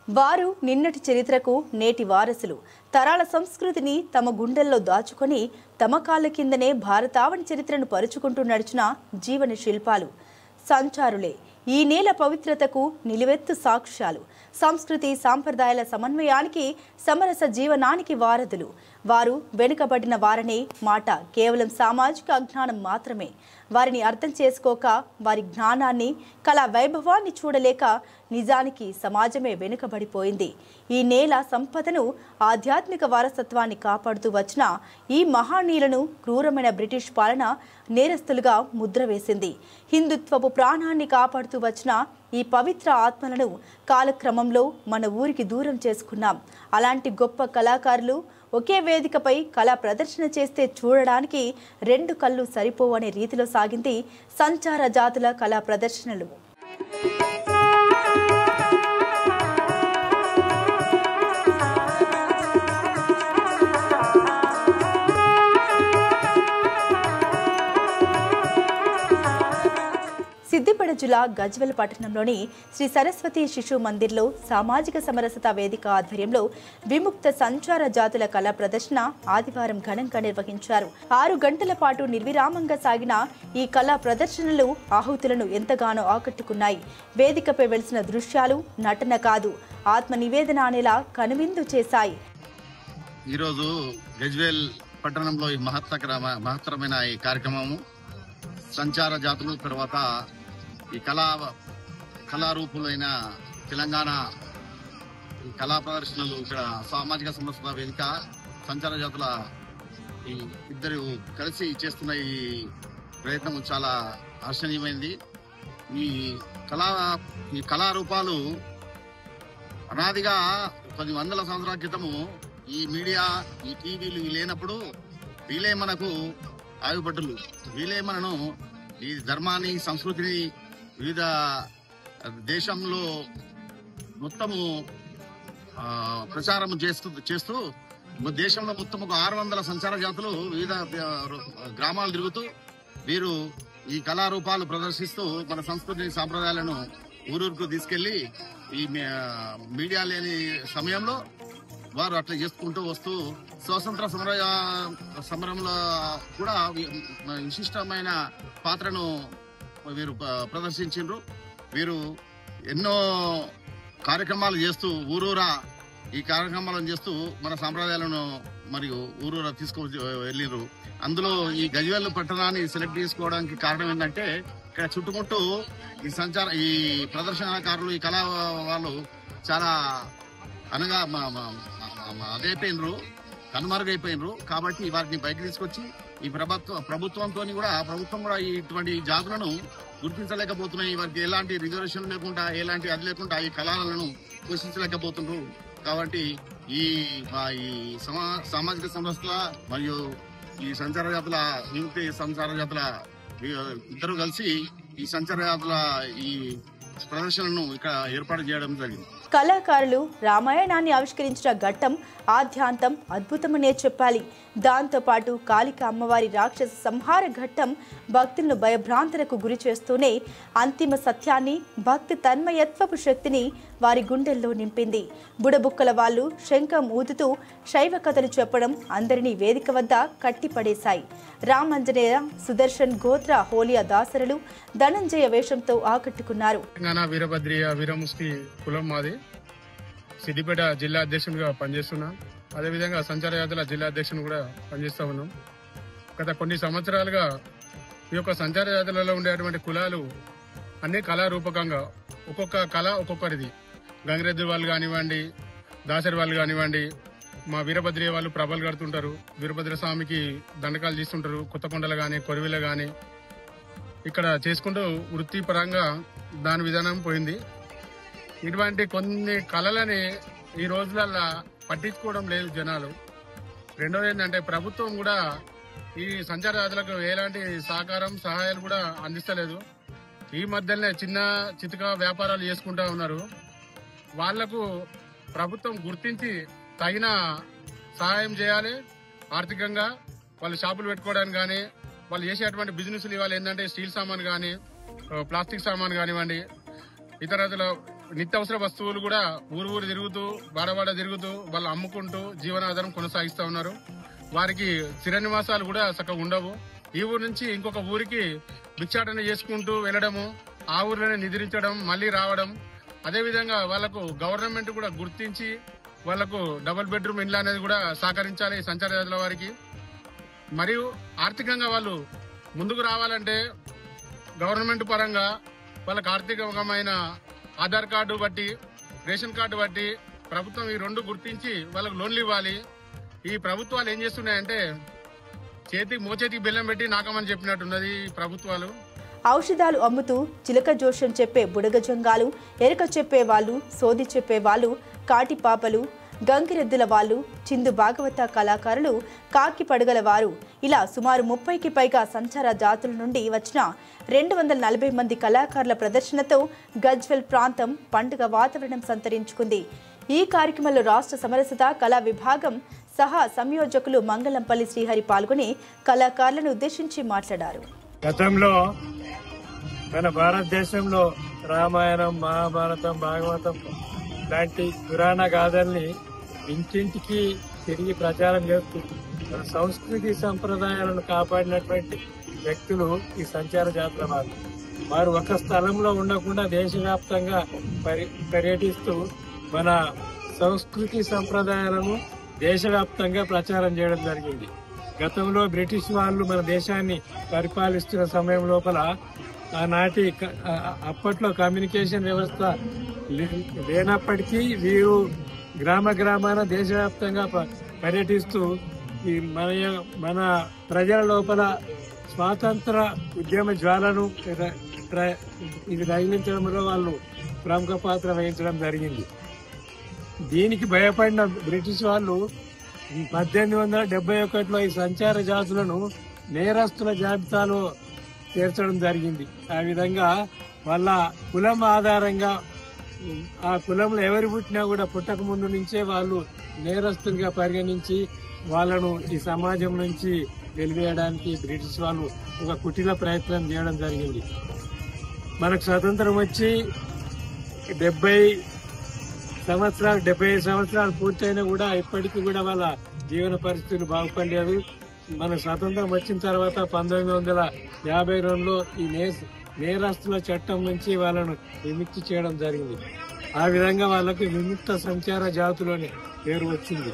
వారు నిన్నటి చరిత్రకు నేటి వారసులు. తరాల సంస్కృతిని తమ గుండెల్లో దాచుకొని తమ కాళ్ళ కిందనే భారతావని చరిత్రను పరుచుకుంటూ నడిచిన జీవన శిల్పాలు సంచారులే. ఈ నేల పవిత్రతకు నిలువెత్తు సాక్ష్యాలు. సంస్కృతి సాంప్రదాయాల సమన్వయానికి సమరస జీవనానికి వారధులు. వారు వెనుకబడిన వారనే మాట కేవలం సామాజిక అజ్ఞానం మాత్రమే. వారిని అర్థం చేసుకోక, వారి జ్ఞానాన్ని, కళా వైభవాన్ని చూడలేక నిజానికి సమాజమే వెనుకబడిపోయింది. ఈ నేల సంపదను, ఆధ్యాత్మిక వారసత్వాన్ని కాపాడుతూ వచ్చిన ఈ మహానీయులను క్రూరమైన బ్రిటిష్ పాలన నేరస్తులుగా ముద్ర వేసింది. హిందుత్వపు ప్రాణాన్ని కాపాడుతూ వచ్చిన ఈ పవిత్ర ఆత్మలను కాలక్రమంలో మన ఊరికి దూరం చేసుకున్నాం. అలాంటి గొప్ప కళాకారులు ఒకే వేదికపై కళా ప్రదర్శన చేస్తే చూడడానికి రెండు కళ్ళు సరిపోవనే రీతిలో సాగింది సంచార జాతుల కళా ప్రదర్శనలు. సిద్దిపేట జిల్లా గజ్వేల్ పట్టణంలోని శ్రీ సరస్వతి శిశు మందిర్లో సామాజిక సమరసత వేదిక ఆధ్వర్యంలో విముక్త సంచార జాతుల కళా ప్రదర్శన ఆదివారం ఘనంగా నిర్వహించారు. 6 గంటల పాటు నిర్విరామంగా సాగిన ఈ కళా ప్రదర్శనలు ఆహుతులను ఎంతగానో ఆకట్టుకున్నాయి. వేదికపై వెలిసిన దృశ్యాలు నటన కాదు, ఆత్మ నివేదన అనేలా కనువిందు చేశాయి. ఈరోజు గజ్వేల్ పట్టణంలో ఈ మహత్తరమైన ఈ కార్యక్రమము సంచార జాతులు తర్వాత ఈ కళారూపులైన తెలంగాణ ఈ కళా ప్రదర్శనలు ఇక్కడ సామాజిక సమరసత వేదిక సంచార జాతుల ఈ ఇద్దరు కలిసి చేస్తున్న ఈ ప్రయత్నం చాలా హర్షణీయమైంది. ఈ కళారూపాలు అనాదిగా 10 వందల సంవత్సరాల క్రితము ఈ మీడియా, ఈ టీవీలు లేనప్పుడు వీలే మనకు ఆయుపట్టులు, వీలే మనను ఈ ధర్మాన్ని, సంస్కృతిని వివిధ దేశంలో మొత్తము ప్రచారం చేస్తూ దేశంలో మొత్తం ఒక 600 సంచార జాతులు వివిధ గ్రామాలు తిరుగుతూ వీరు ఈ కళారూపాలు ప్రదర్శిస్తూ మన సంస్కృతిని, సాంప్రదాయాలను ఊరూరుకు తీసుకెళ్లి ఈ మీడియా లేని సమయంలో వారు అట్లా చేసుకుంటూ వస్తూ స్వాతంత్ర సమరంలో కూడా విశిష్టమైన పాత్రను వీరు ప్రదర్శించారు. వీరు ఎన్నో కార్యక్రమాలు చేస్తూ ఊరూరా ఈ కార్యక్రమాలను చేస్తూ మన సాంప్రదాయాలను మరియు ఊరూరా తీసుకొని వెళ్ళిరు. అందులో ఈ గజ్వేల్ పట్టణాన్ని సెలెక్ట్ చేసుకోవడానికి కారణం ఏంటంటే ఇక్కడ చుట్టుముట్టు ఈ ప్రదర్శనకారులు, ఈ కళా వాళ్ళు చాలా అనగా అదైపోయినరు, కనుమరుగైపోయినరు. కాబట్టి వారిని బయటకు తీసుకొచ్చి ఈ ప్రభుత్వం కూడా ఇటువంటి జాతులను గుర్తించలేకపోతున్నాయి. వారికి ఎలాంటి రిజర్వేషన్ లేకుండా, ఎలాంటి అది లేకుండా ఈ కళలను పోషించలేకపోతున్నారు. కాబట్టి ఈ సామాజిక సమరసత మరియు ఈ సంచార జాతుల విముక్తి సంచార జాతుల ఇద్దరు కలిసి ఈ సంచార జాతుల ఈ ప్రదర్శనను ఇక్కడ ఏర్పాటు చేయడం జరిగింది. కళాకారులు రామాయణాన్ని ఆవిష్కరించిన ఘట్టం ఆద్యాంతం అద్భుతమనే చెప్పాలి. దాంతోపాటు కాళిక అమ్మవారి రాక్షస సంహార ఘట్టం భక్తులను భయభ్రాంతులకు గురి చేస్తూనే అంతిమ సత్యాన్ని, భక్తి తన్మయత్వపు శక్తిని వారి గుండెల్లో నింపింది. బుడబుక్కల వాళ్ళు శంఖం ఊదుతూ శైవ కథలు చెప్పడం అందరినీ వేదిక వద్ద కట్టిపడేశాయి. రామంజనేయ, సుదర్శన్, గోత్ర, హోలియా దాసరులు ధనంజయ వేషంతో ఆకట్టుకున్నారు. వీరముష్టి కులం మాది. సిద్దిపేట జిల్లా అధ్యక్షునిగా పనిచేస్తున్నా. అదేవిధంగా సంచార జాతుల జిల్లా అధ్యక్షుని కూడా పనిచేస్తా ఉన్నాం. గత కొన్ని సంవత్సరాలుగా ఈ యొక్క సంచార జాతులలో ఉండేటువంటి కులాలు అన్ని కళారూపకంగా ఒక్కొక్క కళ ఒక్కొక్కరిది. గంగిరెద్దు వాళ్ళు కానివ్వండి, దాసరి వాళ్ళు కానివ్వండి, మా వీరభద్రయ్య వాళ్ళు ప్రభలు కడుతుంటారు, వీరభద్ర స్వామికి దండకాలు తీస్తుంటారు, కొత్తకొండలు కానీ, కొరివిలు కానీ ఇక్కడ చేసుకుంటూ వృత్తిపరంగా దాని విధానం పోయింది. ఇటువంటి కొన్ని కళలని ఈ రోజులలో పట్టించుకోవడం లేదు జనాలు. రెండోది ఏంటంటే ప్రభుత్వం కూడా ఈ సంచార జాతులకు ఎలాంటి సహాయాలు కూడా అందిస్తలేదు. ఈ మధ్యనే చిన్న చితక వ్యాపారాలు చేసుకుంటా ఉన్నారు. వాళ్లకు ప్రభుత్వం గుర్తించి తగిన సహాయం చేయాలి. ఆర్థికంగా వాళ్ళు షాపులు పెట్టుకోవడానికి కానీ, వాళ్ళు చేసేటువంటి బిజినెస్లు ఇవాళ ఏంటంటే స్టీల్ సామాన్ కానీ, ప్లాస్టిక్ సామాన్ కానివ్వండి, ఇతర నిత్యావసర వస్తువులు కూడా ఊరు తిరుగుతూ బాడబాడ తిరుగుతూ వాళ్ళు అమ్ముకుంటూ జీవనాధారం కొనసాగిస్తా ఉన్నారు. వారికి స్థిర నివాసాలు కూడా చక్కగా ఉండవు. ఈ ఊరు నుంచి ఇంకొక ఊరికి భిక్షాటన చేసుకుంటూ వెళ్లడము, ఆ ఊర్లోనే నిద్రించడం, మళ్లీ రావడం. అదేవిధంగా వాళ్లకు గవర్నమెంట్ కూడా గుర్తించి వాళ్లకు డబుల్ బెడ్రూమ్ ఇండ్లు అనేది కూడా సహకరించాలి సంచార జాతుల వారికి. మరియు ఆర్థికంగా వాళ్ళు ముందుకు రావాలంటే గవర్నమెంట్ పరంగా వాళ్ళకి ఆర్థికమైన ఆధార్ కార్డు బట్టి, రేషన్ కార్డు బట్టి ప్రభుత్వం ఈ రెండు గుర్తించి వాళ్ళకు లోన్లు ఇవ్వాలి. ఈ ప్రభుత్వాలు ఏం చేస్తున్నాయంటే మోచేతికి బెల్లం పెట్టి నాకమని చెప్పినట్టున్నది ఈ ప్రభుత్వాలు. ఔషధాలు అమ్ముతూ చిలక జోష్యం చెప్పే బుడగజంగాలు, ఎరక చెప్పే వాళ్ళు, సోది చెప్పే వాళ్ళు, కాటి పాపలు, గంగిరెద్దుల వాళ్ళు, చిందు భాగవత కళాకారులు, కాకి పడగల వారు, ఇలా సుమారు 30కి పైగా సంచార జాతుల నుండి వచ్చిన 240 మంది కళాకారుల ప్రదర్శనతో గజ్వెల్ ప్రాంతం పండుగ వాతావరణం సంతరించుకుంది. ఈ కార్యక్రమంలో రాష్ట్ర సమరసత కళా విభాగం సహా సంయోజకులు మంగళంపల్లి శ్రీహరి పాల్గొని కళాకారులను ఉద్దేశించి మాట్లాడారు. గతంలో మన భారతదేశంలో రామాయణం, మహాభారతం, భాగవతం లాంటి పురాణ గాథల్ని ఇంటింటికి తిరిగి ప్రచారం చేస్తూ మన సంస్కృతి సంప్రదాయాలను కాపాడినటువంటి వ్యక్తులు ఈ సంచార జాతుల వారు ఒక స్థలంలో ఉండకుండా దేశవ్యాప్తంగా పర్యటిస్తూ మన సంస్కృతి సంప్రదాయాలను దేశవ్యాప్తంగా ప్రచారం చేయడం జరిగింది. గతంలో బ్రిటిష్ వాళ్ళు మన దేశాన్ని పరిపాలిస్తున్న సమయం లోపల ఆనాటి అప్పట్లో కమ్యూనికేషన్ వ్యవస్థ లేనప్పటికీ వీరు గ్రామాన దేశవ్యాప్తంగా పర్యటిస్తూ ఈ మన ప్రజల లోపల స్వాతంత్ర ఉద్యమ జ్వాలను ఇది రగిలించడంలో వాళ్ళు ప్రముఖ పాత్ర వహించడం జరిగింది. దీనికి భయపడిన బ్రిటిష్ వాళ్ళు 1871లో ఈ సంచార జాతులను నేరస్తుల జాబితాలో చేర్చడం జరిగింది. ఆ విధంగా వాళ్ళ కులం ఆధారంగా ఆ కులంలో ఎవరు పుట్టినా కూడా పుట్టక ముందు నుంచే వాళ్ళు నేరస్తులుగా పరిగణించి వాళ్ళను ఈ సమాజం నుంచి వెలివేయడానికి బ్రిటిష్ వాళ్ళు ఒక కుటిల ప్రయత్నం చేయడం జరిగింది. మనకు స్వతంత్రం వచ్చి 75 సంవత్సరాలు పూర్తయినా కూడా ఇప్పటికీ కూడా వాళ్ళ జీవన పరిస్థితులు బాగుపడలేదు. మన స్వాతంత్రం వచ్చిన తర్వాత 1952లో ఈ నేరస్తుల చట్టం నుంచి వాళ్ళను విముక్తి చేయడం జరిగింది. ఆ విధంగా వాళ్ళకు విముక్త సంచార జాతులని పేరు వచ్చింది.